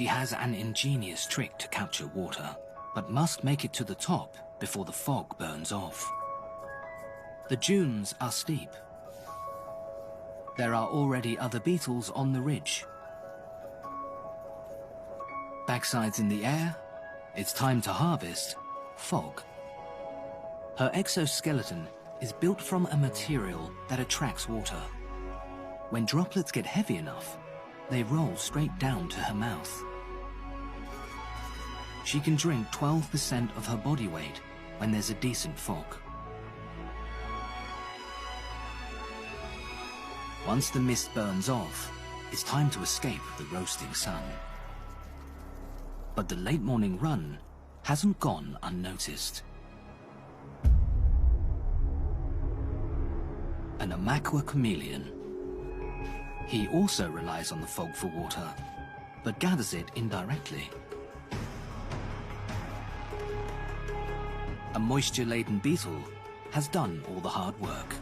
She has an ingenious trick to capture water, but must make it to the top before the fog burns off. The dunes are steep. There are already other beetles on the ridge. Backsides in the air, it's time to harvest fog. Her exoskeleton is built from a material that attracts water. When droplets get heavy enough, they roll straight down to her mouth. She can drink 12% of her body weight when there's a decent fog. Once the mist burns off, it's time to escape the roasting sun. But the late morning run hasn't gone unnoticed. An Amakua chameleon. He also relies on the fog for water, but gathers it indirectly. A moisture-laden beetle has done all the hard work.